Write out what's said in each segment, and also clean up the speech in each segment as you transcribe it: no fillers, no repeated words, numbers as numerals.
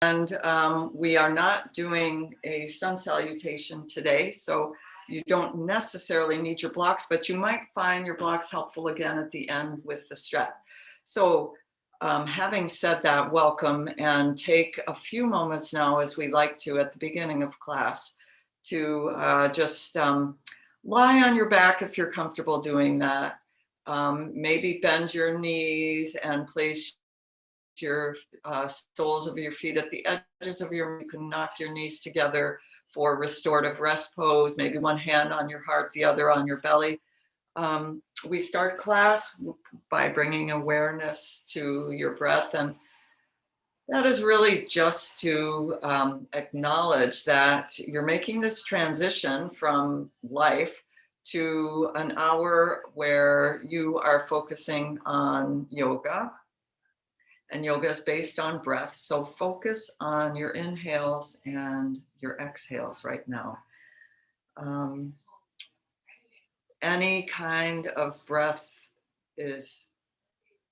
And we are not doing a sun salutation today, so you don't necessarily need your blocks, but you might find your blocks helpful again at the end with the strap. So having said that, welcome, and take a few moments now, as we like to at the beginning of class, to just lie on your back if you're comfortable doing that. Maybe bend your knees and place your soles of your feet at the edges of your, you can knock your knees together for restorative rest pose, maybe one hand on your heart, the other on your belly. We start class by bringing awareness to your breath, and that is really just to acknowledge that you're making this transition from life to an hour where you are focusing on yoga. And yoga is based on breath. So focus on your inhales and your exhales right now. Any kind of breath is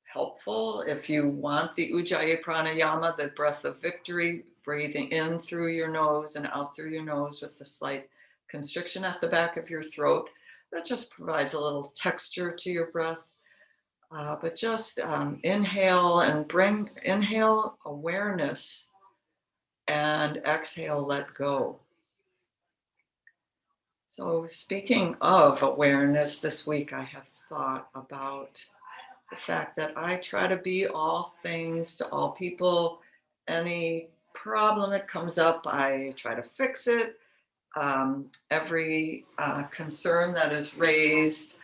helpful. If you want the Ujjayi Pranayama, the breath of victory, breathing in through your nose and out through your nose with a slight constriction at the back of your throat, that just provides a little texture to your breath. But just inhale and inhale awareness and exhale, let go. So speaking of awareness, this week I have thought about the fact that I try to be all things to all people. Any problem that comes up, I try to fix it. Every concern that is raised,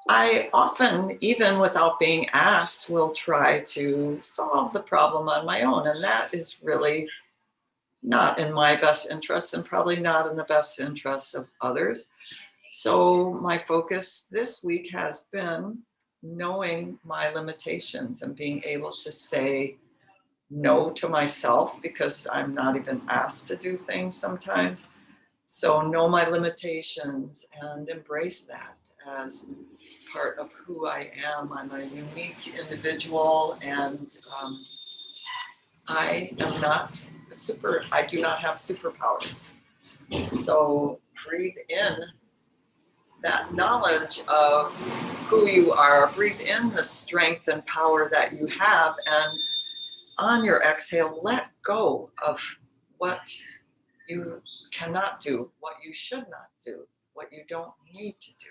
I often, even without being asked, will try to solve the problem on my own. And that is really not in my best interest and probably not in the best interests of others. So my focus this week has been knowing my limitations and being able to say no to myself, because I'm not even asked to do things sometimes. So know my limitations and embrace that as part of who I am. I'm a unique individual, and I am not I do not have superpowers. So breathe in that knowledge of who you are, breathe in the strength and power that you have, and on your exhale, let go of what you cannot do, what you should not do, what you don't need to do.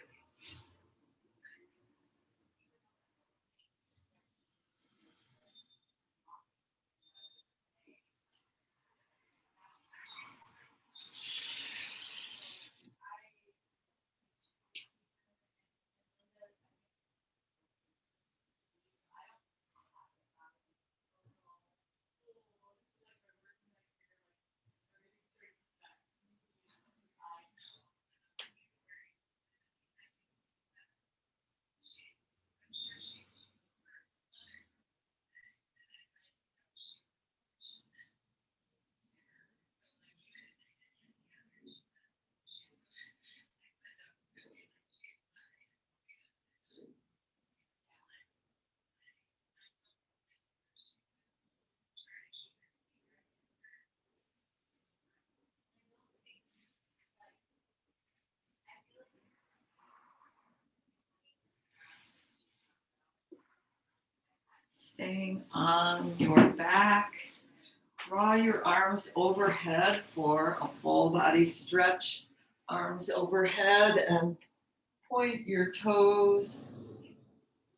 Staying on your back, draw your arms overhead for a full body stretch. Arms overhead and point your toes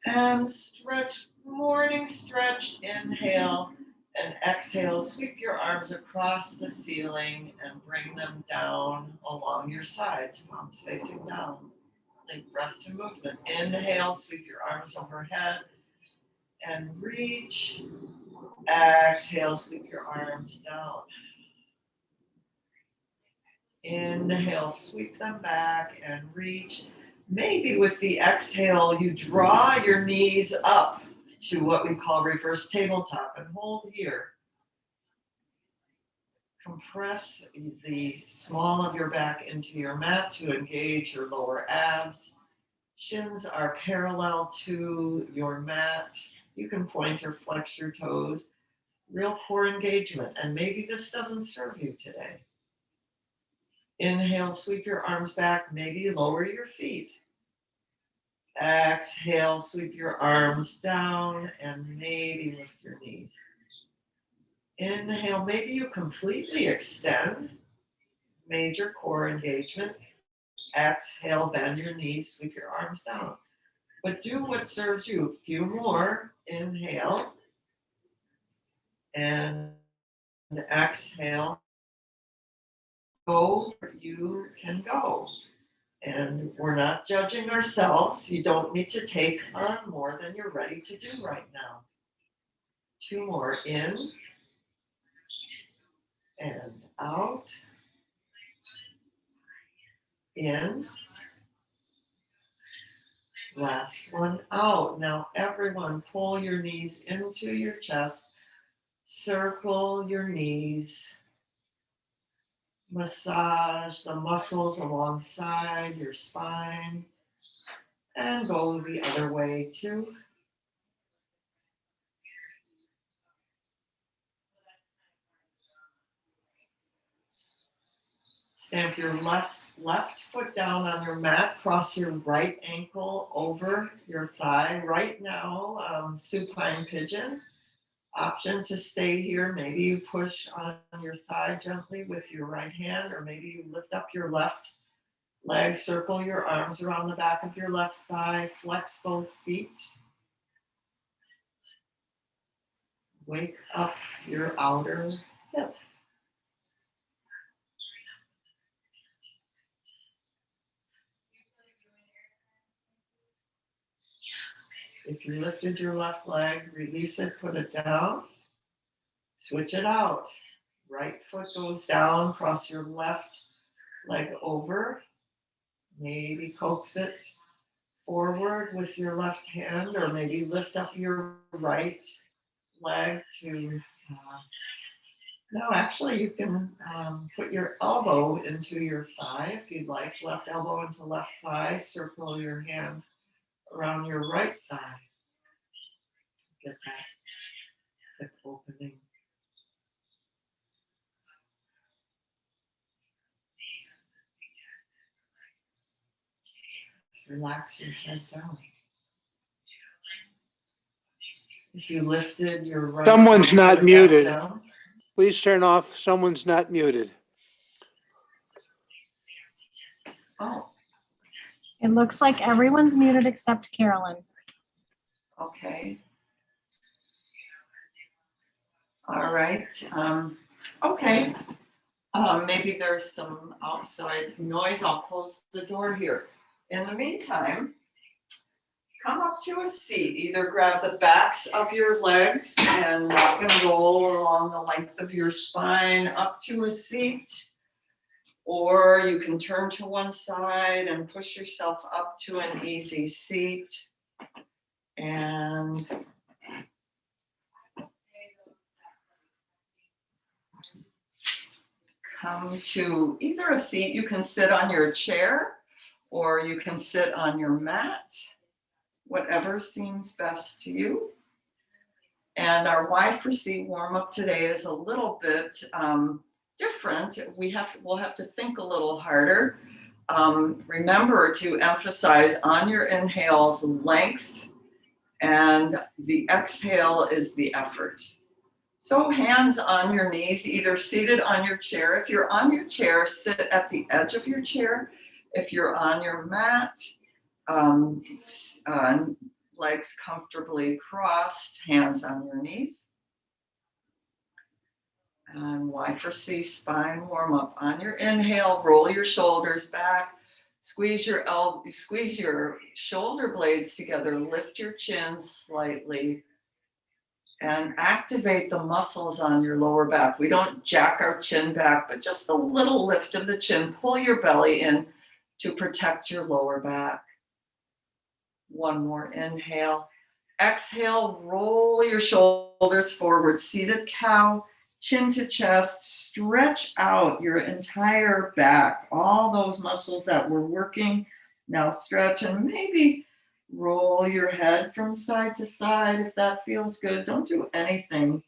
and stretch, morning stretch. Inhale and exhale. Sweep your arms across the ceiling and bring them down along your sides, palms facing down. Link breath to movement. Inhale, sweep your arms overhead and reach. Exhale, sweep your arms down. Inhale, sweep them back and reach. Maybe with the exhale, you draw your knees up to what we call reverse tabletop and hold here. Compress the small of your back into your mat to engage your lower abs. Shins are parallel to your mat. You can point or flex your toes. real core engagement. And maybe this doesn't serve you today. Inhale, sweep your arms back, maybe lower your feet. Exhale, sweep your arms down and maybe lift your knees. Inhale, maybe you completely extend, major core engagement. Exhale, bend your knees, sweep your arms down. But do what serves you. A few more. Inhale. And exhale. Go where you can go. And we're not judging ourselves. You don't need to take on more than you're ready to do right now. 2 more. In and out. In. Last one out. Now everyone pull your knees into your chest. Circle your knees. Massage the muscles alongside your spine. And go the other way too. Stamp your left foot down on your mat. Cross your right ankle over your thigh. Right now, supine pigeon. Option to stay here. Maybe you push on your thigh gently with your right hand, or maybe you lift up your left leg. Circle your arms around the back of your left thigh. Flex both feet. Wake up your outer hip. If you lifted your left leg, release it, put it down. Switch it out. Right foot goes down, cross your left leg over. Maybe coax it forward with your left hand, or maybe lift up your right leg to, no, actually you can put your elbow into your thigh if you'd like. Left elbow into left thigh, circle your hands around your right thigh. Get that hip opening. Just relax your head down. If you lifted your right, someone's not muted. Down. Please turn off. Someone's not muted. Oh. It looks like everyone's muted except Carolyn. Okay. All right. Okay. Maybe there's some outside noise. I'll close the door here. In the meantime, come up to a seat. Either grab the backs of your legs and rock and roll along the length of your spine up to a seat. Or you can turn to one side and push yourself up to an easy seat. And come to either a seat. You can sit on your chair or you can sit on your mat, whatever seems best to you. And our Y4C warm up today is a little bit different. We'll have to think a little harder. Remember to emphasize on your inhales length, and the exhale is the effort. So hands on your knees, either seated on your chair. If you're on your chair, sit at the edge of your chair. If you're on your mat, legs comfortably crossed, hands on your knees. And Y4C spine warm up. On your inhale, roll your shoulders back, squeeze your shoulder blades together, lift your chin slightly, and activate the muscles on your lower back. We don't jack our chin back, but just a little lift of the chin. Pull your belly in to protect your lower back. One more inhale. Exhale, roll your shoulders forward, seated cow, chin to chest, stretch out your entire back. All those muscles that we're working, now stretch, and maybe roll your head from side to side if that feels good. Don't do anything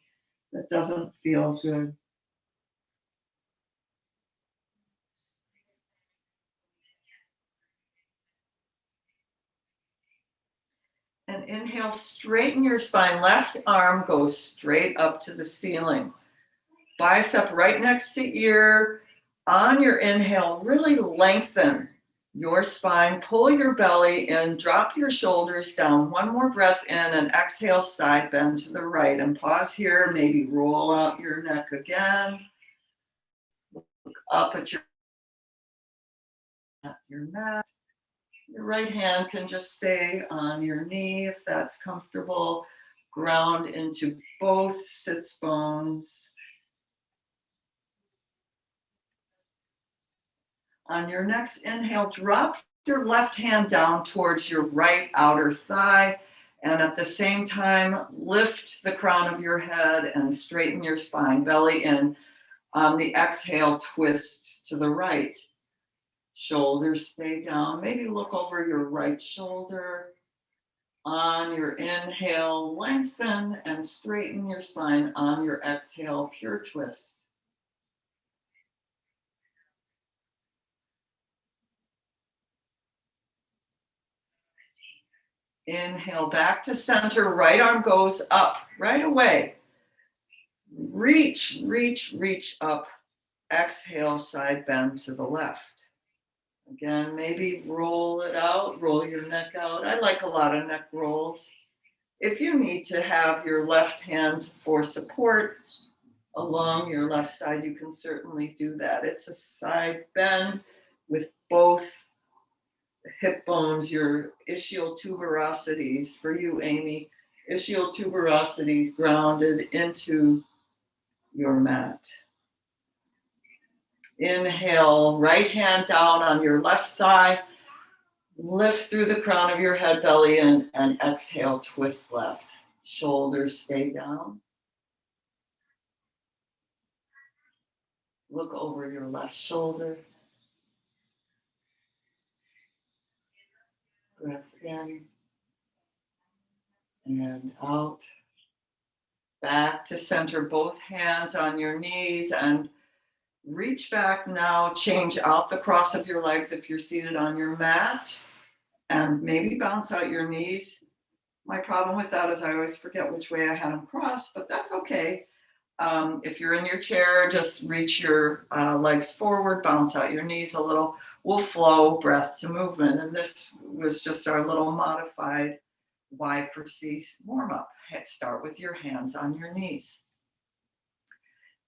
That doesn't feel good. And inhale, straighten your spine. Left arm goes straight up to the ceiling. Bicep right next to ear. On your inhale, really lengthen your spine. Pull your belly in. Drop your shoulders down. One more breath in and exhale, side bend to the right. And pause here. Maybe roll out your neck again. Look up at your mat. Your right hand can just stay on your knee if that's comfortable. Ground into both sits bones. On your next inhale, drop your left hand down towards your right outer thigh. And at the same time, lift the crown of your head and straighten your spine, belly in. On the exhale, twist to the right. Shoulders stay down. Maybe look over your right shoulder. On your inhale, lengthen and straighten your spine. On your exhale, pure twist. Inhale back to center. Right arm goes up right away. Reach, reach, reach up. Exhale, side bend to the left. Again, maybe roll it out, roll your neck out. I like a lot of neck rolls. If you need to have your left hand for support along your left side, you can certainly do that. It's a side bend with both hip bones, your ischial tuberosities, for you, Amy, ischial tuberosities grounded into your mat. Inhale, right hand down on your left thigh. Lift through the crown of your head, belly in, and exhale, twist left. Shoulders stay down. Look over your left shoulder. Breath in and out. Back to center, both hands on your knees, and reach back now. Change out the cross of your legs if you're seated on your mat, and maybe bounce out your knees. My problem with that is I always forget which way I had them crossed, but that's okay. If you're in your chair, just reach your legs forward, bounce out your knees a little. We'll flow breath to movement. And this was just our little modified Y for C warm up. Start with your hands on your knees.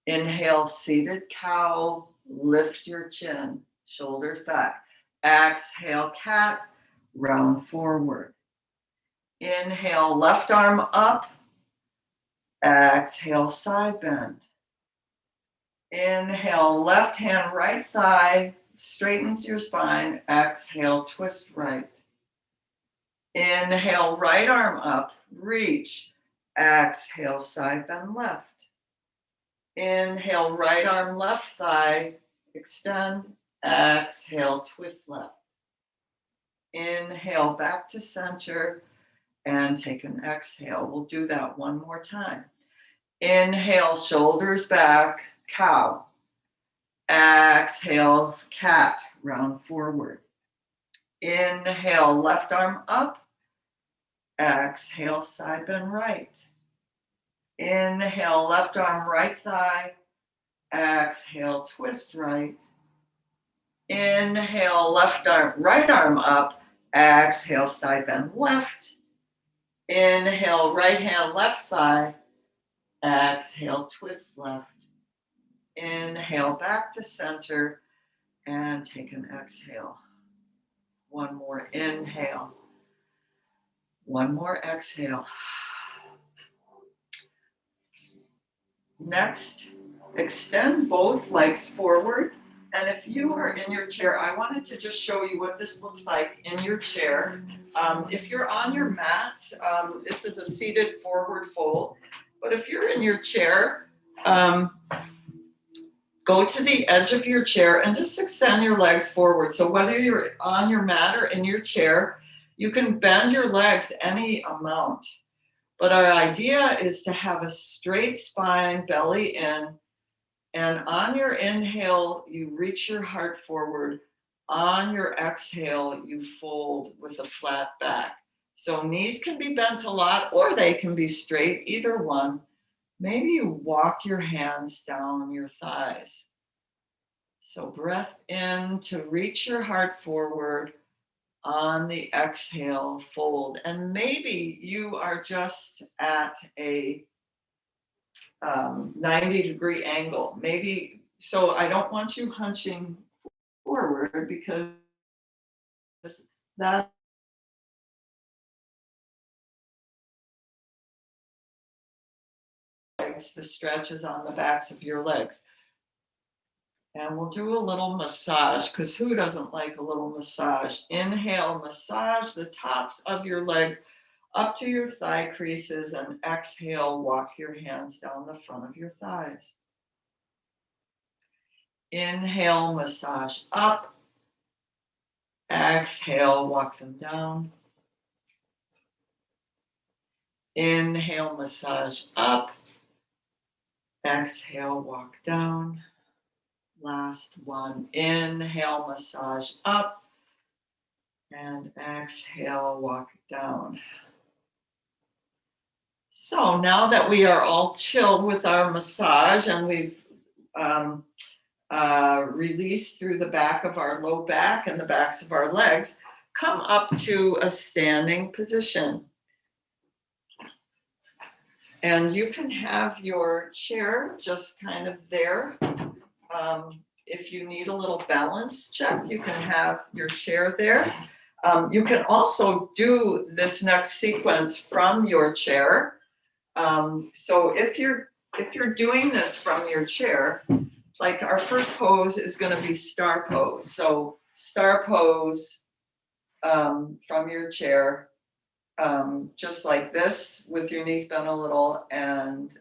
Inhale, seated cow, lift your chin, shoulders back. Exhale, cat, round forward. Inhale, left arm up. Exhale, side bend. Inhale, left hand, right thigh, straightens your spine. Exhale, twist right. Inhale, right arm up, reach. Exhale, side bend left. Inhale, right arm, left thigh, extend. Exhale, twist left. Inhale, back to center, and take an exhale. We'll do that one more time. Inhale, shoulders back, cow. Exhale, cat, round forward. Inhale, left arm up. Exhale, side bend right. Inhale, left arm, right thigh. Exhale, twist right. Inhale, left arm, right arm up. Exhale, side bend left. Inhale, right hand, left thigh. Exhale, twist left. Inhale, back to center, and take an exhale. One more inhale. One more exhale. Next, extend both legs forward. And if you are in your chair, I wanted to just show you what this looks like in your chair. If you're on your mat, this is a seated forward fold. But if you're in your chair, go to the edge of your chair and just extend your legs forward. So whether you're on your mat or in your chair, you can bend your legs any amount. But our idea is to have a straight spine, belly in, and on your inhale, you reach your heart forward. On your exhale, you fold with a flat back. So knees can be bent a lot or they can be straight, either one. Maybe you walk your hands down your thighs. So breath in to reach your heart forward. On the exhale, fold. And maybe you are just at a 90-degree angle. Maybe, so I don't want you hunching forward because that the stretch is on the backs of your legs. And we'll do a little massage, because who doesn't like a little massage? Inhale, massage the tops of your legs up to your thigh creases, and exhale, walk your hands down the front of your thighs. Inhale, massage up. Exhale, walk them down. Inhale, massage up. Exhale, walk down. Last one. Inhale, massage up. And exhale, walk down. So now that we are all chilled with our massage and we've released through the back of our low back and the backs of our legs, come up to a standing position. And you can have your chair just kind of there. If you need a little balance check, you can have your chair there. You can also do this next sequence from your chair. So if you're doing this from your chair, like our first pose is going to be star pose. So star pose from your chair, just like this with your knees bent a little, and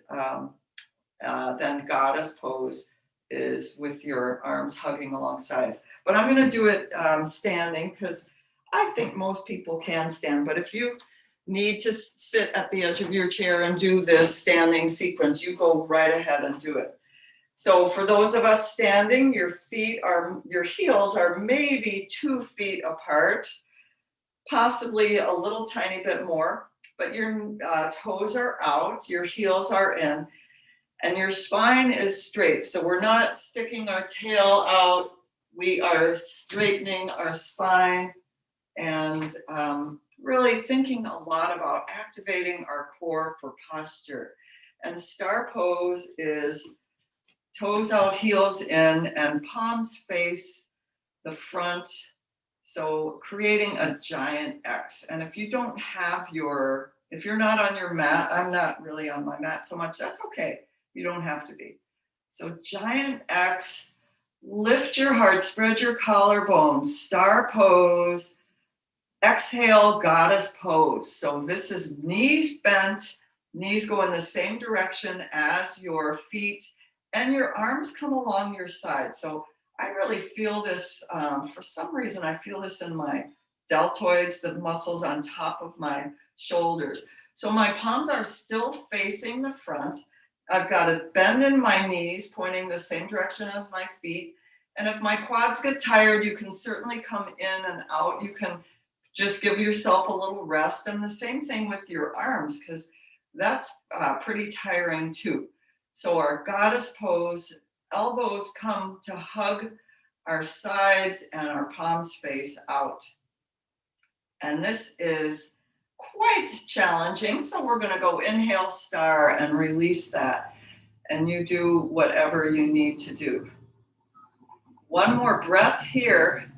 then goddess pose is with your arms hugging alongside. But I'm going to do it standing, because I think most people can stand. But if you need to sit at the edge of your chair and do this standing sequence, you go right ahead and do it. So for those of us standing, your heels are maybe 2 feet apart, possibly a little tiny bit more, but your toes are out, your heels are in, and your spine is straight. So we're not sticking our tail out, we are straightening our spine and really thinking a lot about activating our core for posture. And star pose is toes out, heels in, and palms face the front. So creating a giant X. And if you don't have if you're not on your mat, I'm not really on my mat so much, that's okay. You don't have to be. So giant X, lift your heart, spread your collarbones, star pose, exhale, goddess pose. So this is knees bent, knees go in the same direction as your feet, and your arms come along your side. So I really feel this, for some reason, I feel this in my deltoids, the muscles on top of my shoulders. So my palms are still facing the front. I've got a bend in my knees, pointing the same direction as my feet. And if my quads get tired, you can certainly come in and out. You can just give yourself a little rest. And the same thing with your arms, because that's pretty tiring too. So our goddess pose, elbows come to hug our sides and our palms face out. And this is quite challenging. So we're going to go inhale, star, and release that. And you do whatever you need to do. One more breath here.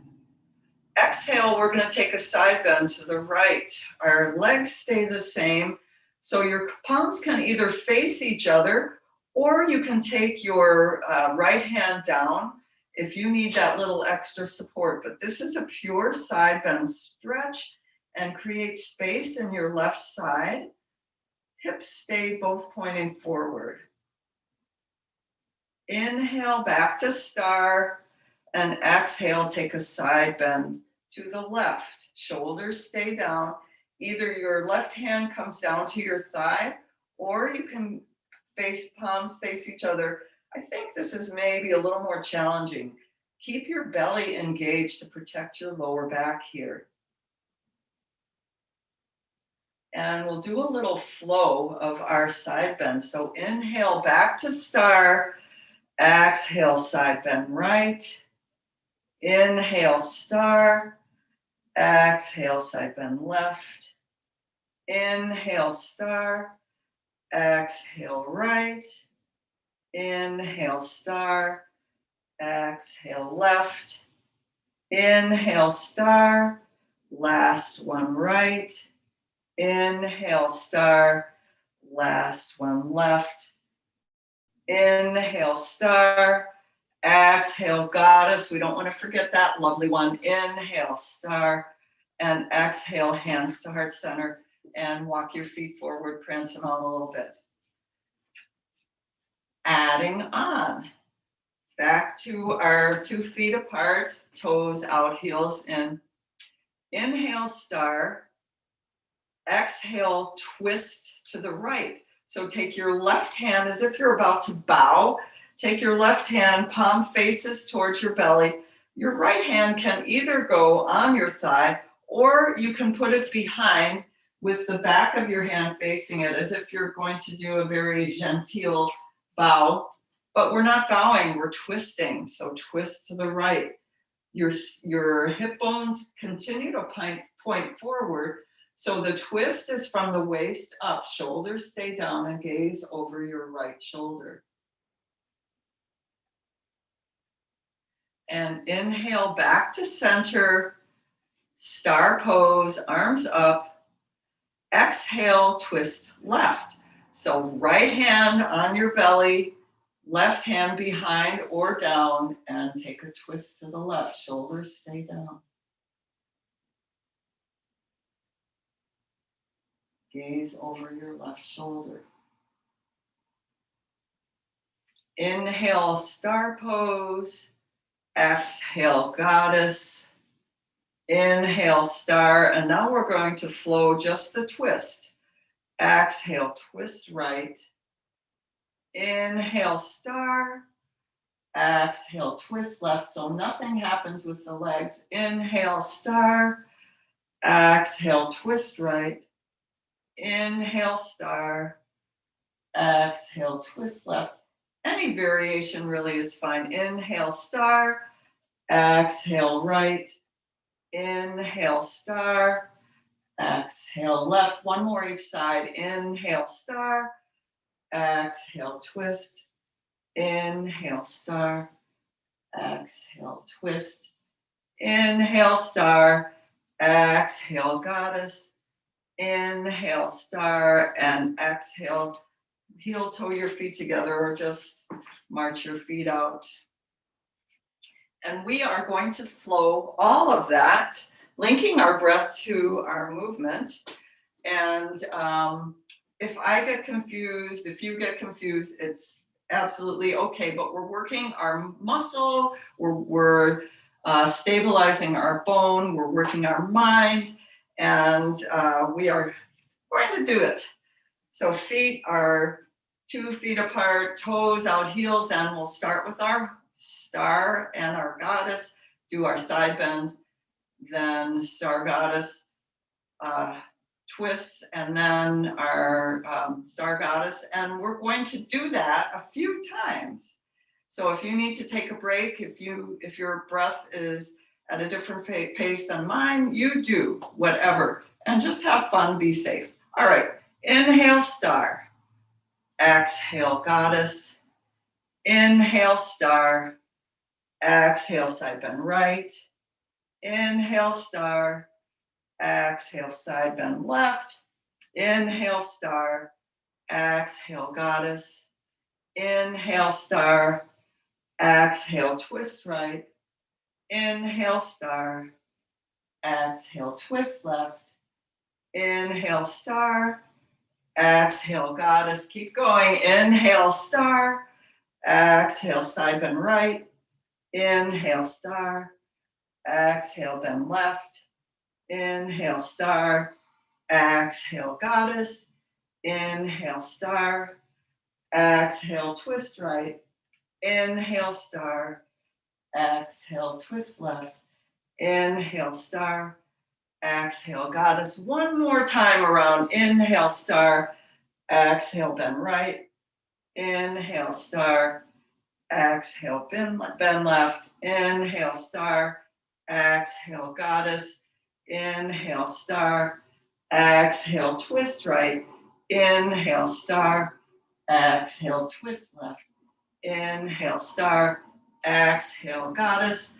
Exhale, we're going to take a side bend to the right. Our legs stay the same. So your palms can either face each other, or you can take your right hand down if you need that little extra support. But this is a pure side bend. Stretch and create space in your left side. Hips stay both pointing forward. Inhale, back to star, and exhale, take a side bend to the left. Shoulders stay down. either your left hand comes down to your thigh, or you can palms face each other. I think this is maybe a little more challenging. Keep your belly engaged to protect your lower back here. And we'll do a little flow of our side bend. So inhale back to star, exhale side bend right, inhale star, exhale side bend left, inhale star, exhale right, inhale star, exhale left, inhale star, last one right, inhale star, last one left, inhale star, exhale goddess. We don't want to forget that lovely one. Inhale star, and exhale hands to heart center, and walk your feet forward, prance them out a little bit. Adding on, back to our 2 feet apart, toes out, heels in. Inhale star, exhale twist to the right. So take your left hand as if you're about to bow. Take your left hand, palm faces towards your belly. Your right hand can either go on your thigh, or you can put it behind with the back of your hand facing it, as if you're going to do a very genteel bow. But we're not bowing, we're twisting. So twist to the right. Your hip bones continue to point forward. So the twist is from the waist up, shoulders stay down, and gaze over your right shoulder. And inhale back to center, star pose, arms up. Exhale, twist left. So right hand on your belly, left hand behind or down, and take a twist to the left. Shoulders stay down. Gaze over your left shoulder. Inhale, star pose. Exhale, goddess. Inhale, star. And now we're going to flow just the twist. Exhale, twist right. Inhale, star. Exhale, twist left. So nothing happens with the legs. Inhale, star. Exhale, twist right. Inhale, star. Exhale, twist left. Any variation really is fine. Inhale, star. Exhale, right. Inhale, star. Exhale, left. One more each side. Inhale, star. Exhale, twist. Inhale, star. Exhale, twist. Inhale, star. Exhale, goddess. Inhale, star, and exhale. Heel toe your feet together, or just march your feet out. And we are going to flow all of that, linking our breath to our movement. And if I get confused, if you get confused, it's absolutely okay. But we're working our muscle, we're stabilizing our bone, we're working our mind, and we are going to do it. So feet are 2 feet apart, toes out, heels in. We'll start with our star and our goddess, do our side bends, then star goddess, twists, and then our star goddess. And we're going to do that a few times. So if you need to take a break, if your breath is at a different pace than mine, you do whatever, and just have fun, be safe. All right, inhale, star. Exhale, goddess. Inhale, star. Exhale, side bend right. Inhale, star. Exhale, side bend left. Inhale, star. Exhale, goddess. Inhale, star. Exhale, twist right. Inhale, star. Exhale, twist left. Inhale, star. Exhale, goddess. Keep going. Inhale, star. Exhale, side bend right. Inhale, star. Exhale, bend left. Inhale, star. Exhale, goddess. Inhale, star. Exhale, twist right. Inhale, star. Exhale, twist left. Inhale, star. Exhale, goddess. One more time around. Inhale, star. Exhale, bend right. Inhale, star. Exhale, bend left. Inhale, star. Exhale, goddess. Inhale, star. Exhale, twist right. Inhale, star. Exhale, twist left. Inhale, star. Exhale, goddess.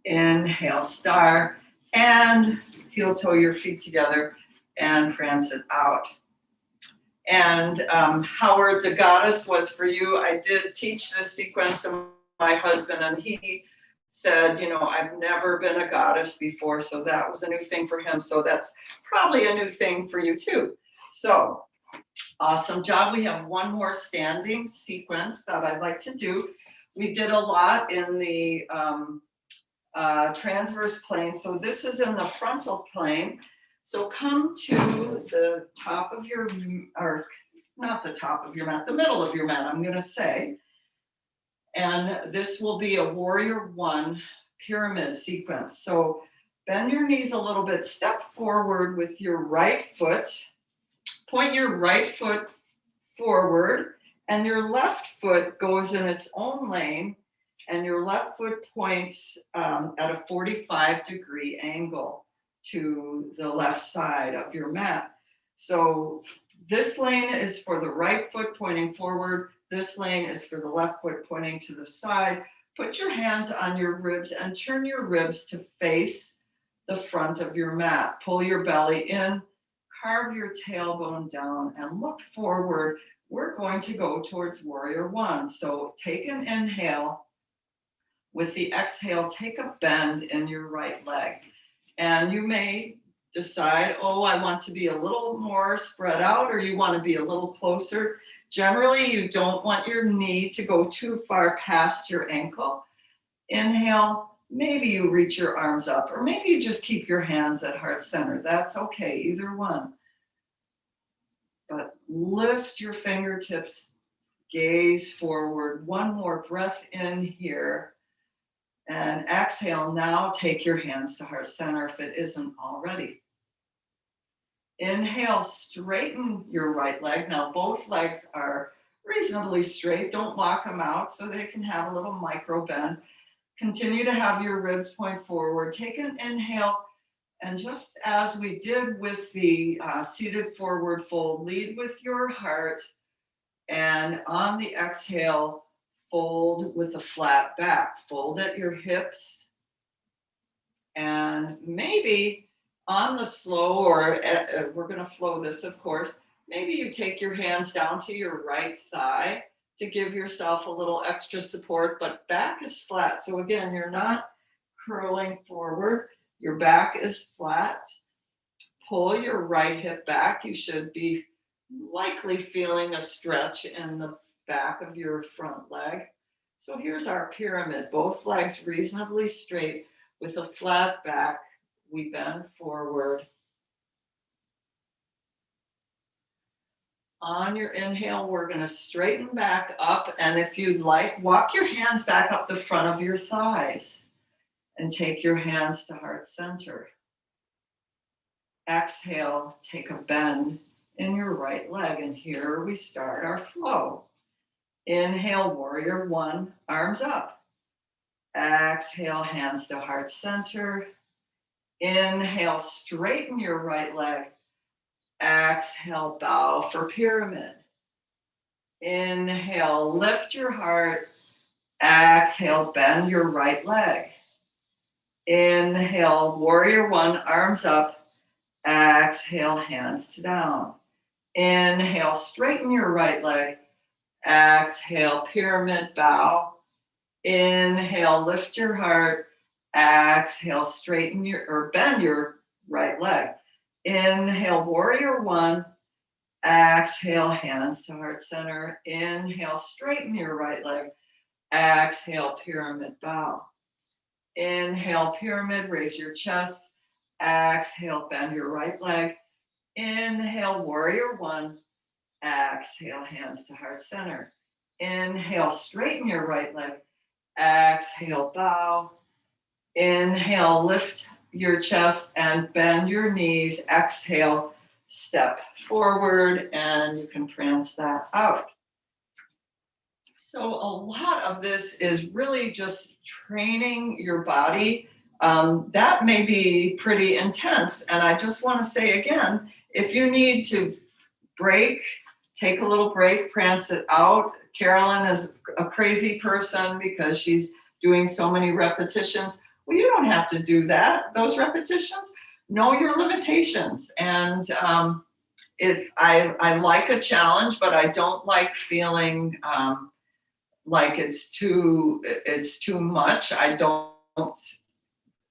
Inhale, star. And heel toe your feet together and prance it out. And Howard, the goddess was for you. I did teach this sequence to my husband, and he said, you know, I've never been a goddess before, so that was a new thing for him. So that's probably a new thing for you too. So awesome job. We have one more standing sequence that I'd like to do. We did a lot in the transverse plane. So this is in the frontal plane. So come to the top of your, or not the top of your mat, the middle of your mat, I'm going to say. And this will be a warrior one pyramid sequence. So bend your knees a little bit, step forward with your right foot, point your right foot forward, and your left foot goes in its own lane, and your left foot points at a 45-degree angle to the left side of your mat. So this lane is for the right foot pointing forward. This lane is for the left foot pointing to the side. Put your hands on your ribs and turn your ribs to face the front of your mat. Pull your belly in, carve your tailbone down, and look forward. We're going to go towards warrior one. So take an inhale. With the exhale, take a bend in your right leg. And you may decide, oh, I want to be a little more spread out, or you want to be a little closer. Generally, you don't want your knee to go too far past your ankle. Inhale, maybe you reach your arms up, or maybe you just keep your hands at heart center. That's okay, either one. But lift your fingertips, gaze forward. One more breath in here. And exhale, now take your hands to heart center if it isn't already. Inhale, straighten your right leg. Now both legs are reasonably straight. Don't lock them out so they can have a little micro bend. Continue to have your ribs point forward. Take an inhale, and just as we did with the seated forward fold, lead with your heart, and on the exhale, fold with a flat back. Fold at your hips, and maybe on the slow, or we're going to flow this, of course, maybe you take your hands down to your right thigh to give yourself a little extra support, but back is flat. So again, you're not curling forward. Your back is flat. Pull your right hip back. You should be likely feeling a stretch in the back of your front leg. So here's our pyramid, both legs reasonably straight with a flat back. We bend forward. On your inhale, we're going to straighten back up, and if you'd like, walk your hands back up the front of your thighs and take your hands to heart center. Exhale, take a bend in your right leg, and here we start our flow. Inhale, warrior one, arms up. Exhale, hands to heart center. Inhale, straighten your right leg. Exhale, bow for pyramid. Inhale, lift your heart. Exhale, bend your right leg. Inhale, warrior one, arms up. Exhale, hands to down. Inhale, straighten your right leg. Exhale, pyramid bow. Inhale, lift your heart. Exhale, straighten your, or bend your right leg. Inhale, warrior one. Exhale, hands to heart center. Inhale, straighten your right leg. Exhale, pyramid bow. Inhale, pyramid, raise your chest. Exhale, bend your right leg. Inhale, warrior one. Exhale, hands to heart center. Inhale, straighten your right leg. Exhale, bow. Inhale, lift your chest and bend your knees. Exhale, step forward, and you can prance that out. So a lot of this is really just training your body. That may be pretty intense. And I just want to say again, if you need to break, take a little break, prance it out. Carolyn is a crazy person because she's doing so many repetitions. Well, you don't have to do that. Those repetitions, know your limitations. And if I like a challenge, but I don't like feeling like it's too much. I don't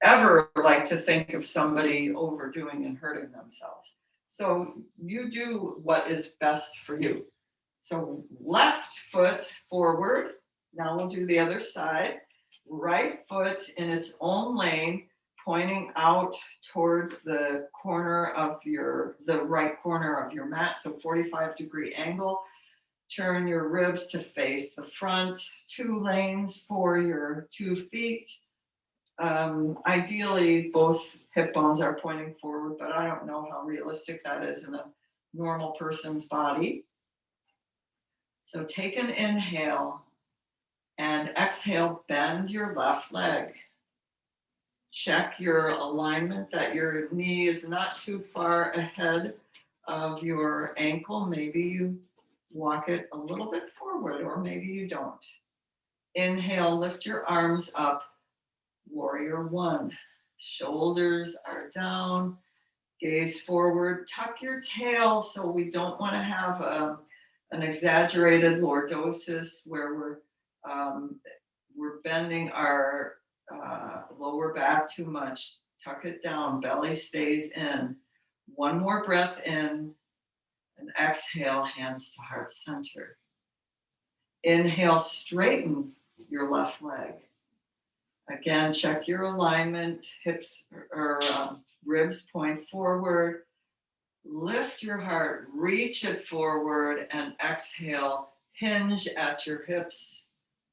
ever like to think of somebody overdoing and hurting themselves. So you do what is best for you. So left foot forward. Now we'll do the other side. Right foot in its own lane, pointing out towards the corner of the right corner of your mat. So 45-degree angle. Turn your ribs to face the front. 2 lanes for your 2 feet. Ideally, both hip bones are pointing forward, but I don't know how realistic that is in a normal person's body. So take an inhale and exhale, bend your left leg. Check your alignment that your knee is not too far ahead of your ankle. Maybe you walk it a little bit forward, or maybe you don't. Inhale, lift your arms up. Warrior one. Shoulders are down. Gaze forward. Tuck your tail, so we don't want to have an exaggerated lordosis where we're bending our lower back too much. Tuck it down. Belly stays in. One more breath in. And exhale, hands to heart center. Inhale, straighten your left leg. Again, check your alignment. Hips or ribs point forward. Lift your heart, reach it forward, and exhale. Hinge at your hips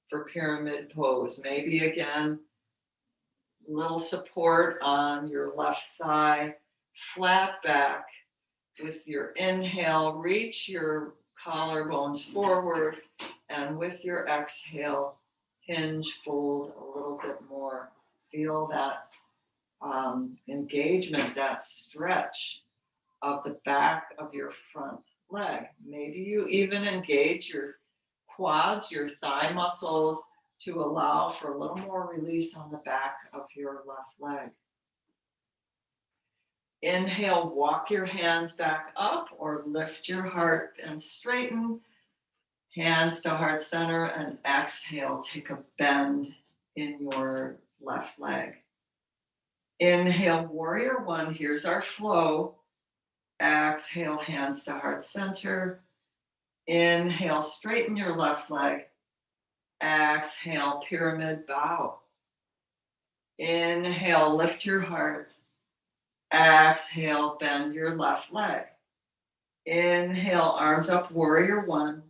for pyramid pose. Maybe again, little support on your left thigh. Flat back. With your inhale, reach your collarbones forward, and with your exhale, hinge, fold a little bit more. Feel that engagement, that stretch of the back of your front leg. Maybe you even engage your quads, your thigh muscles, to allow for a little more release on the back of your left leg. Inhale, walk your hands back up or lift your heart and straighten. Hands to heart center, and exhale, take a bend in your left leg. Inhale, warrior one. Here's our flow. Exhale, hands to heart center. Inhale, straighten your left leg. Exhale, pyramid bow. Inhale, lift your heart. Exhale, bend your left leg. Inhale, arms up, warrior one.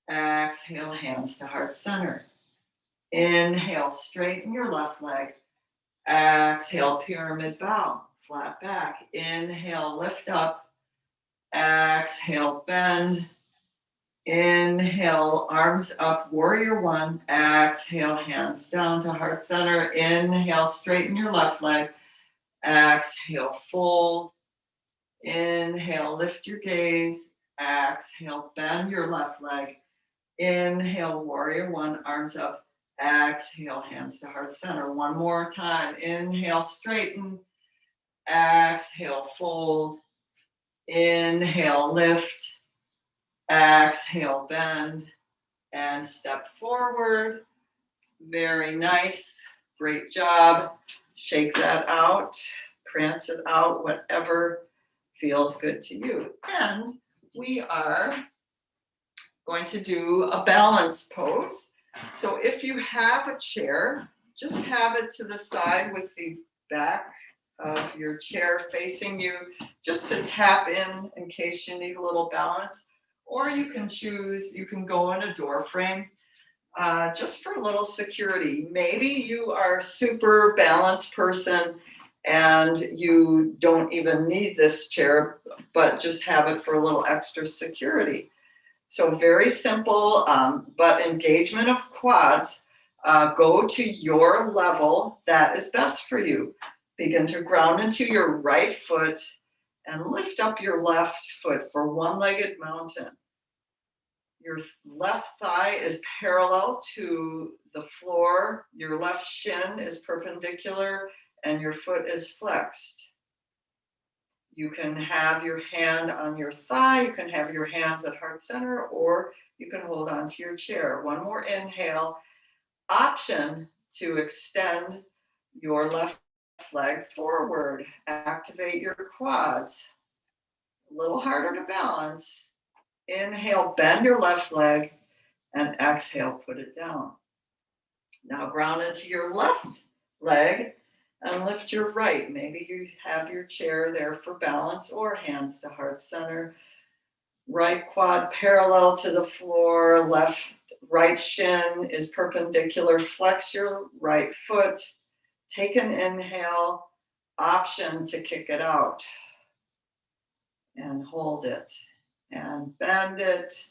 Exhale, hands to heart center. Inhale, straighten your left leg. Exhale, pyramid bow, flat back. Inhale, lift up. Exhale, bend. Inhale, arms up, warrior one. Exhale, hands down to heart center. Inhale, straighten your left leg. Exhale, fold. Inhale, lift your gaze. Exhale, bend your left leg. Inhale, warrior one, arms up. Exhale, hands to heart center. One more time. Inhale, straighten. Exhale, fold. Inhale, lift. Exhale, bend. And step forward. Very nice. Great job. Shake that out. Prance it out, whatever feels good to you. And we are going to do a balance pose. So if you have a chair, just have it to the side with the back of your chair facing you, just to tap in case you need a little balance. Or you can choose, you can go in a door frame just for a little security. Maybe you are a super balanced person and you don't even need this chair, but just have it for a little extra security. So very simple, but engagement of quads. Go to your level that is best for you. Begin to ground into your right foot and lift up your left foot for one-legged mountain. Your left thigh is parallel to the floor. Your left shin is perpendicular and your foot is flexed. You can have your hand on your thigh. You can have your hands at heart center, or you can hold on to your chair. One more inhale. Option to extend your left leg forward. Activate your quads. A little harder to balance. Inhale, bend your left leg, and exhale, put it down. Now ground into your left leg and lift your right. Maybe you have your chair there for balance, or hands to heart center. Right quad parallel to the floor, right shin is perpendicular. Flex your right foot. Take an inhale. Option to kick it out. And hold it. And bend it.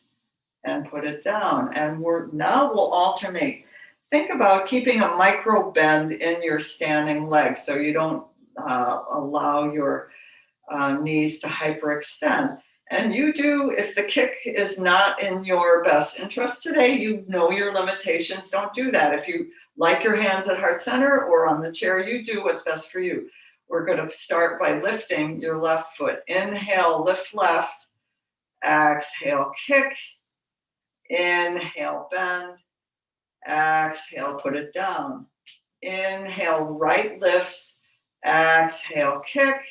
And put it down. And now we'll alternate. Think about keeping a micro bend in your standing legs so you don't allow your knees to hyperextend. And you do, if the kick is not in your best interest today, you know your limitations, don't do that. If you like your hands at heart center or on the chair, you do what's best for you. We're going to start by lifting your left foot. Inhale, lift left. Exhale, kick. Inhale, bend. Exhale, put it down. Inhale, right lifts. Exhale, kick.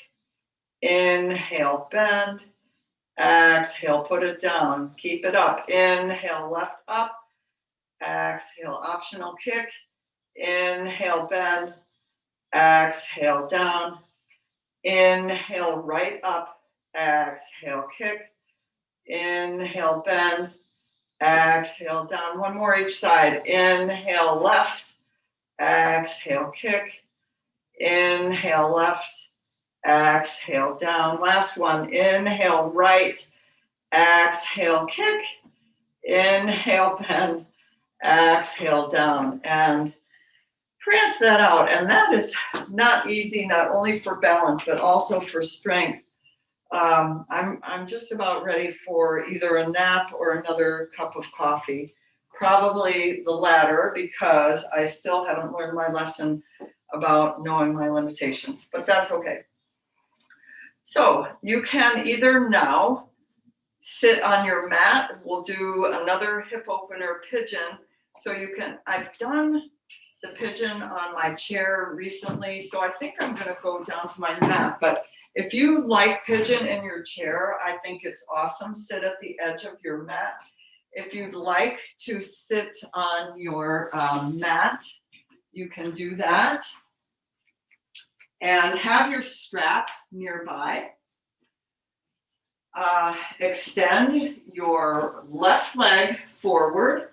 Inhale, bend. Exhale, put it down. Keep it up. Inhale, left up. Exhale, optional kick. Inhale, bend. Exhale, down. Inhale, right up. Exhale, kick. Inhale, bend. Exhale, down. One more each side. Inhale, left. Exhale, kick. Inhale, left. Exhale, down. Last one. Inhale, right. Exhale, kick. Inhale, bend. Exhale, down. And prance that out. And that is not easy, not only for balance, but also for strength. I'm just about ready for either a nap or another cup of coffee. Probably the latter, because I still haven't learned my lesson about knowing my limitations, but that's okay. So you can either now sit on your mat. We'll do another hip opener pigeon. So you can, I've done the pigeon on my chair recently, so I think I'm going to go down to my mat. But if you like pigeon in your chair, I think it's awesome. Sit at the edge of your mat. If you'd like to sit on your mat, you can do that. And have your strap nearby. Extend your left leg forward.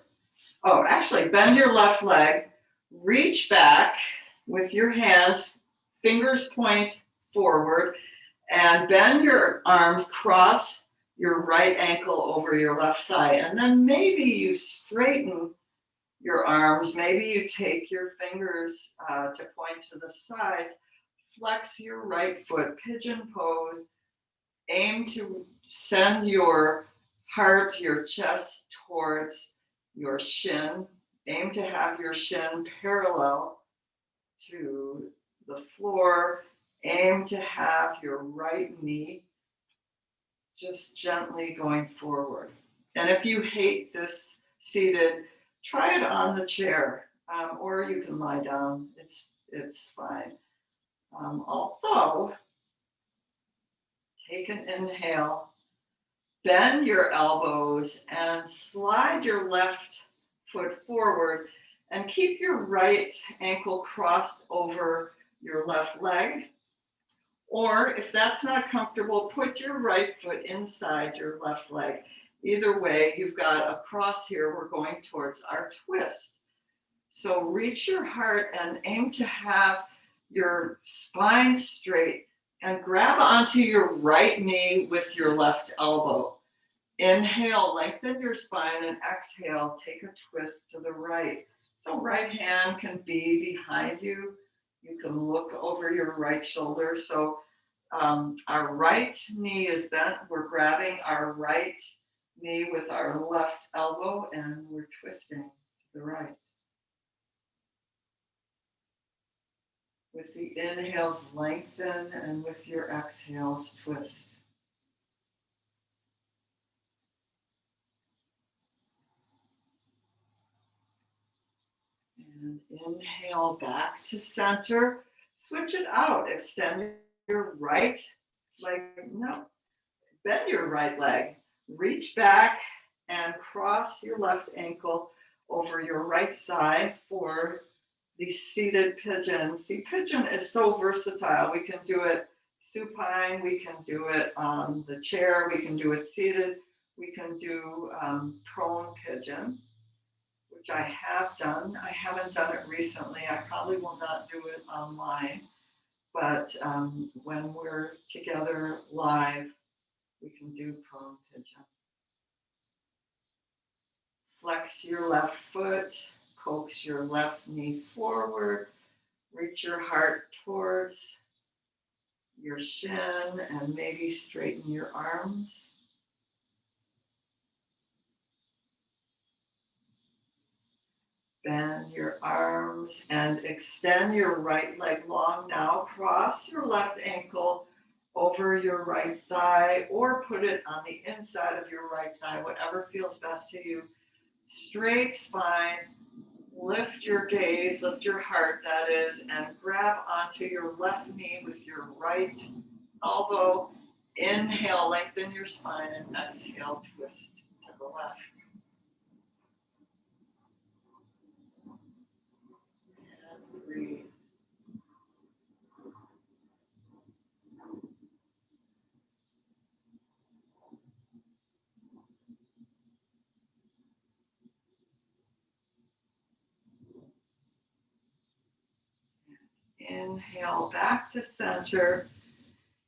Oh, actually, bend your left leg. Reach back with your hands, fingers point forward, and bend your arms, cross your right ankle over your left thigh. And then maybe you straighten your arms. Maybe you take your fingers to point to the sides. Flex your right foot, pigeon pose. Aim to send your heart, your chest towards your shin. Aim to have your shin parallel to the floor. Aim to have your right knee just gently going forward. And if you hate this seated, try it on the chair, or you can lie down. It's fine. Although, take an inhale, bend your elbows and slide your left foot forward and keep your right ankle crossed over your left leg. Or if that's not comfortable, put your right foot inside your left leg. Either way, you've got a cross here. We're going towards our twist. So reach your heart and aim to have your spine straight and grab onto your right knee with your left elbow. Inhale, lengthen your spine, and exhale, take a twist to the right. So right hand can be behind you. You can look over your right shoulder. So our right knee is bent. We're grabbing our right knee with our left elbow and we're twisting to the right. With the inhales, lengthen, and with your exhales, twist. And inhale back to center. Switch it out. Extend your right leg. No, bend your right leg. Reach back and cross your left ankle over your right thigh for the seated pigeon. See, pigeon is so versatile. We can do it supine. We can do it on the chair. We can do it seated. We can do prone pigeon, which I have done. I haven't done it recently. I probably will not do it online. But when we're together live, we can do prone pigeon. Flex your left foot, coax your left knee forward, reach your heart towards your shin, and maybe straighten your arms. Bend your arms and extend your right leg long now. Cross your left ankle over your right thigh or put it on the inside of your right thigh, whatever feels best to you. Straight spine, lift your gaze, lift your heart, that is, and grab onto your left knee with your right elbow. Inhale, lengthen your spine, and exhale, twist to the left. And breathe. Inhale back to center.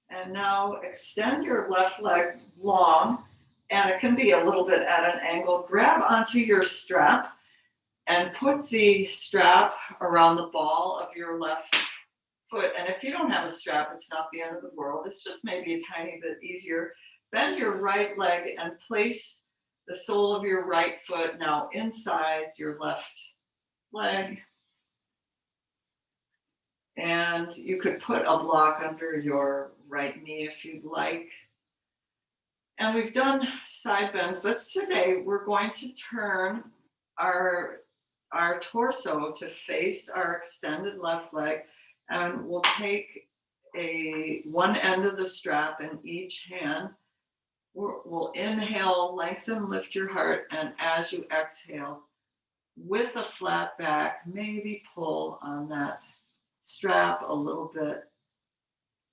And now extend your left leg long, and it can be a little bit at an angle. Grab onto your strap and put the strap around the ball of your left foot. And if you don't have a strap, it's not the end of the world. It's just maybe a tiny bit easier. Bend your right leg and place the sole of your right foot now inside your left leg. And you could put a block under your right knee if you'd like. And we've done side bends, but today we're going to turn our torso to face our extended left leg, and we'll take one end of the strap in each hand. We'll inhale, lengthen, lift your heart, and as you exhale, with a flat back, maybe pull on that strap a little bit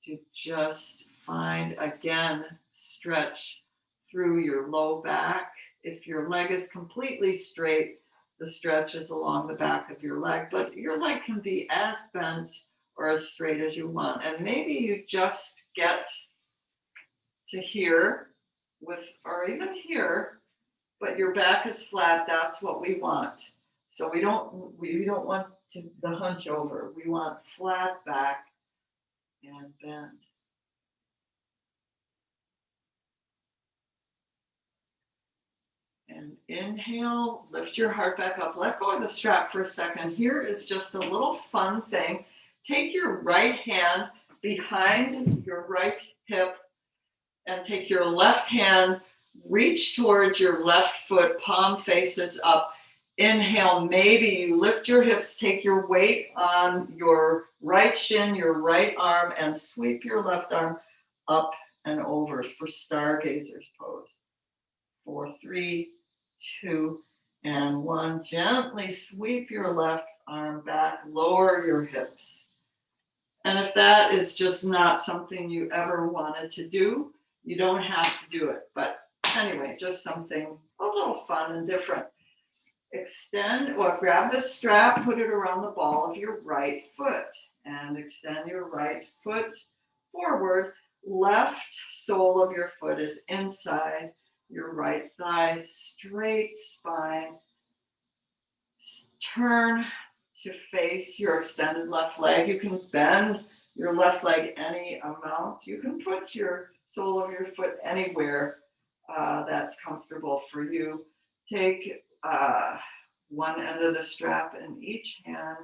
to just find, again, stretch through your low back. If your leg is completely straight, the stretch is along the back of your leg, but your leg can be as bent or as straight as you want. And maybe you just get to here or even here, but your back is flat. That's what we want. So we don't want the hunch over. We want flat back and bend. And inhale, lift your heart back up. Let go of the strap for a second. Here is just a little fun thing. Take your right hand behind your right hip and take your left hand, reach towards your left foot, palm faces up. Inhale, maybe you lift your hips, take your weight on your right shin, your right arm, and sweep your left arm up and over for Stargazer's pose. 4, 3, 2, and 1. Gently sweep your left arm back, lower your hips. And if that is just not something you ever wanted to do, you don't have to do it. But anyway, just something a little fun and different. Extend or grab the strap, put it around the ball of your right foot, and extend your right foot forward. Left sole of your foot is inside your right thigh, straight spine. Turn to face your extended left leg. You can bend your left leg any amount. You can put your sole of your foot anywhere that's comfortable for you. Take one end of the strap in each hand.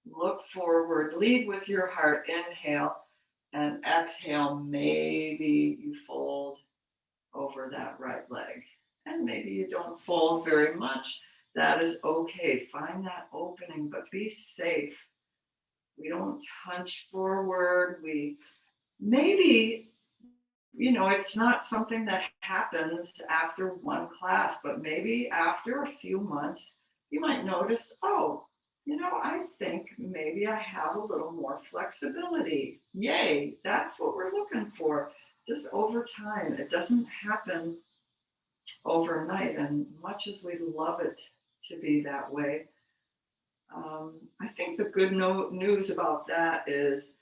Look forward. Lead with your heart. Inhale and exhale. Maybe you fold over that right leg. And maybe you don't fold very much. That is okay. Find that opening, but be safe. We don't hunch forward. We maybe, it's not something that happens after one class, but maybe after a few months, you might notice, oh, I think maybe I have a little more flexibility. Yay, that's what we're looking for. Just over time. It doesn't happen overnight, and much as we love it to be that way, I think the good news about that is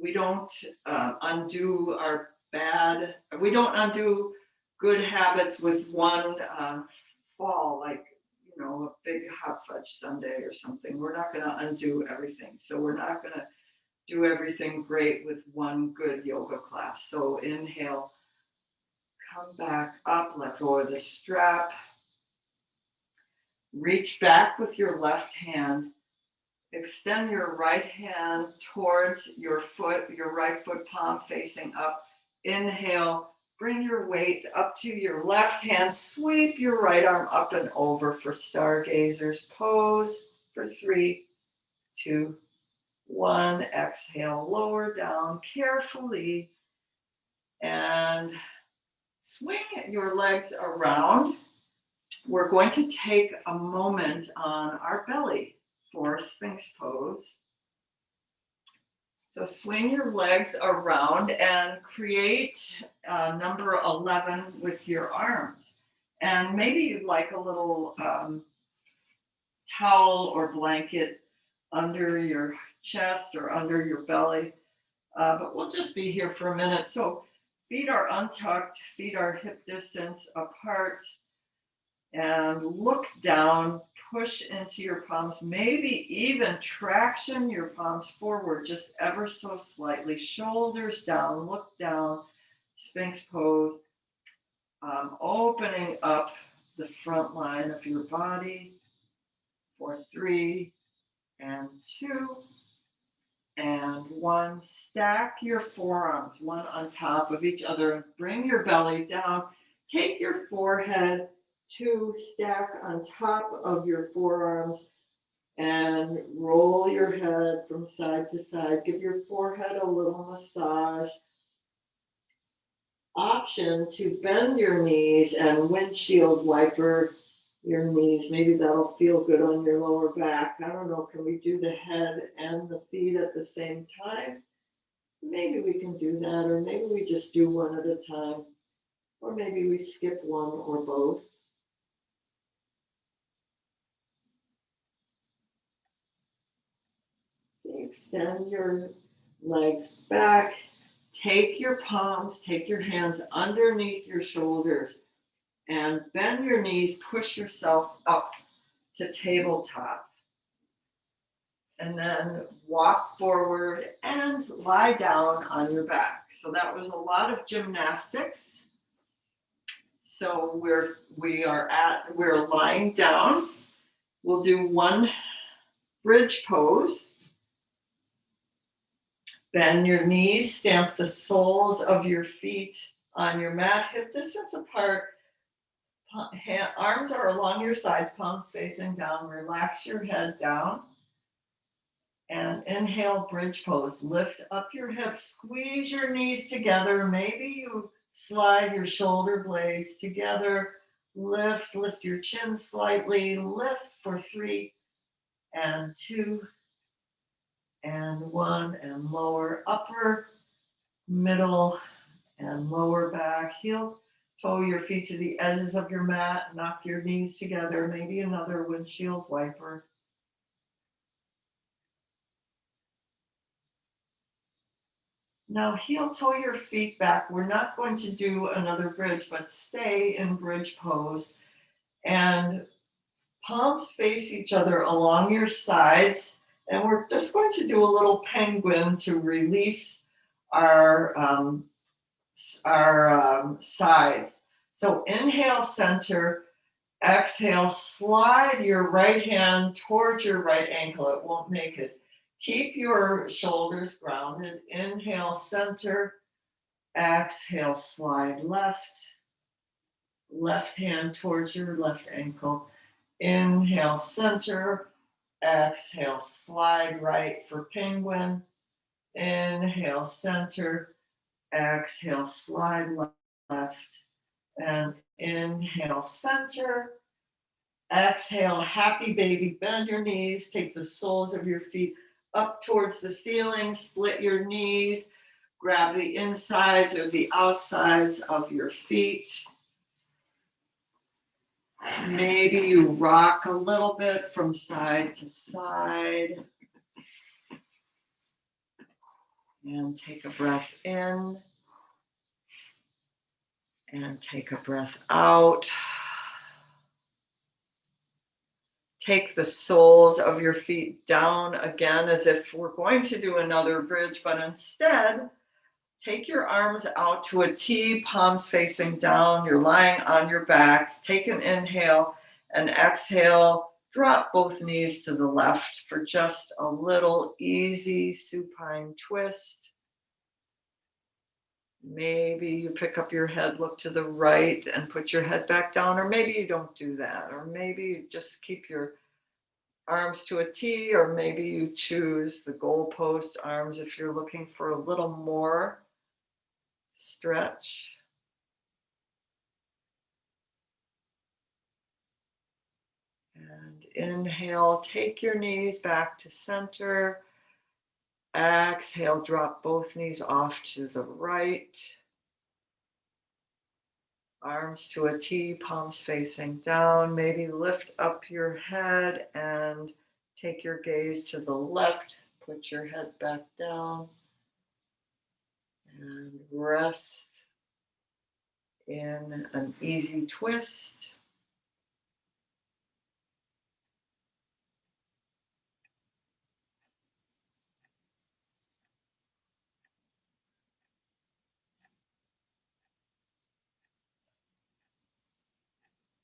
we don't undo good habits with one fall, like a big hot fudge sundae or something. We're not going to undo everything. So we're not going to do everything great with one good yoga class. So inhale, come back up, let go of the strap. Reach back with your left hand. Extend your right hand towards your foot, your right foot palm facing up. Inhale, bring your weight up to your left hand. Sweep your right arm up and over for Stargazer's pose for 3, 2, 1. Exhale, lower down carefully and swing your legs around. We're going to take a moment on our belly for Sphinx Pose. So swing your legs around and create number 11 with your arms. And maybe you'd like a little towel or blanket under your chest or under your belly. But we'll just be here for a minute. So feet are untucked, feet are hip distance apart. And look down, push into your palms, maybe even traction your palms forward just ever so slightly. Shoulders down, look down, Sphinx Pose. Opening up the front line of your body for 3 and 2 and 1. Stack your forearms, one on top of each other, and bring your belly down. Take your forehead to stack on top of your forearms and roll your head from side to side. Give your forehead a little massage. Option to bend your knees and windshield wiper your knees. Maybe that'll feel good on your lower back. I don't know. Can we do the head and the feet at the same time? Maybe we can do that, or maybe we just do one at a time, or maybe we skip one or both. Extend your legs back. Take your palms, take your hands underneath your shoulders and bend your knees, push yourself up to tabletop. And then walk forward and lie down on your back. So that was a lot of gymnastics. So we're lying down. We'll do one bridge pose. Bend your knees, stamp the soles of your feet on your mat, hip distance apart. Arms are along your sides, palms facing down. Relax your head down. And inhale, bridge pose. Lift up your hips, squeeze your knees together. Maybe you slide your shoulder blades together. Lift your chin slightly. Lift for 3 and 2 and 1, and lower, upper, middle, and lower back. Heel toe your feet to the edges of your mat. Knock your knees together. Maybe another windshield wiper. Now heel toe your feet back. We're not going to do another bridge, but stay in bridge pose. And palms face each other along your sides. And we're just going to do a little penguin to release our sides. So inhale, center. Exhale, slide your right hand towards your right ankle. It won't make it. Keep your shoulders grounded. Inhale, center. Exhale, slide left. Left hand towards your left ankle. Inhale, center. Exhale, slide right for penguin. Inhale, center. Exhale, slide left. And inhale, center. Exhale, happy baby. Bend your knees. Take the soles of your feet up towards the ceiling. Split your knees. Grab the insides or the outsides of your feet. Maybe you rock a little bit from side to side. And take a breath in. And take a breath out. Take the soles of your feet down again as if we're going to do another bridge, but instead, take your arms out to a T, palms facing down. You're lying on your back. Take an inhale and exhale. Drop both knees to the left for just a little easy supine twist. Maybe you pick up your head, look to the right, and put your head back down, or maybe you don't do that, or maybe you just keep your arms to a T, or maybe you choose the goalpost arms if you're looking for a little more stretch. And inhale, take your knees back to center. Exhale, drop both knees off to the right. Arms to a T, palms facing down. Maybe lift up your head and take your gaze to the left. Put your head back down. And rest in an easy twist.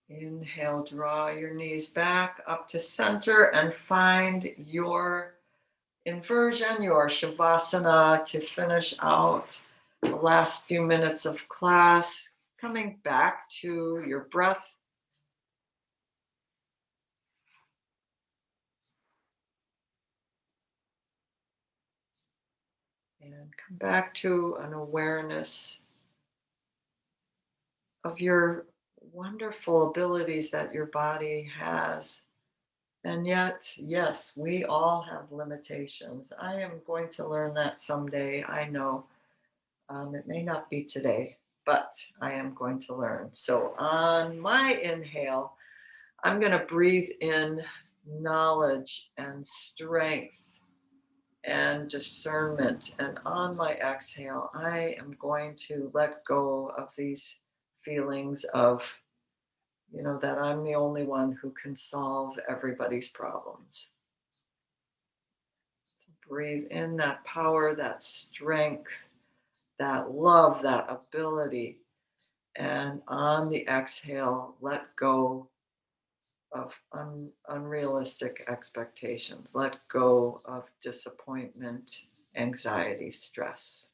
Inhale, draw your knees back up to center and find your inversion, your Shavasana to finish out the last few minutes of class. Coming back to your breath. And come back to an awareness of your wonderful abilities that your body has. And yet, yes, we all have limitations. I am going to learn that someday. I know it may not be today, but I am going to learn. So on my inhale, I'm going to breathe in knowledge and strength and discernment. And on my exhale, I am going to let go of these feelings of, that I'm the only one who can solve everybody's problems. Breathe in that power, that strength, that love, that ability. And on the exhale, let go of unrealistic expectations. Let go of disappointment, anxiety, stress.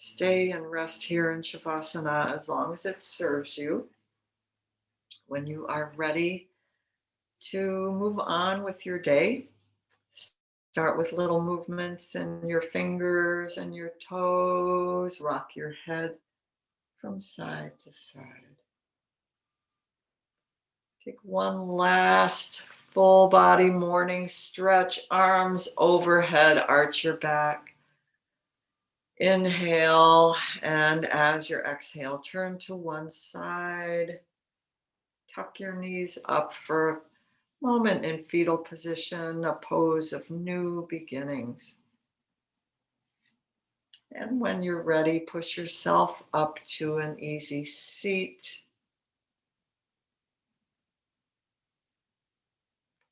Stay and rest here in Shavasana as long as it serves you. When you are ready to move on with your day, start with little movements in your fingers and your toes. Rock your head from side to side. Take one last full body morning stretch, arms overhead, arch your back. Inhale, and as you exhale, turn to one side. Tuck your knees up for a moment in fetal position, a pose of new beginnings. And when you're ready, push yourself up to an easy seat.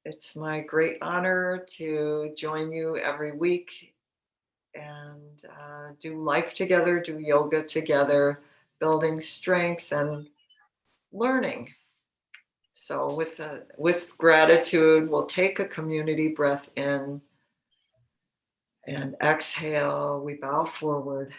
It's my great honor to join you every week and do life together, do yoga together, building strength and learning. So with gratitude, we'll take a community breath in and exhale. We bow forward.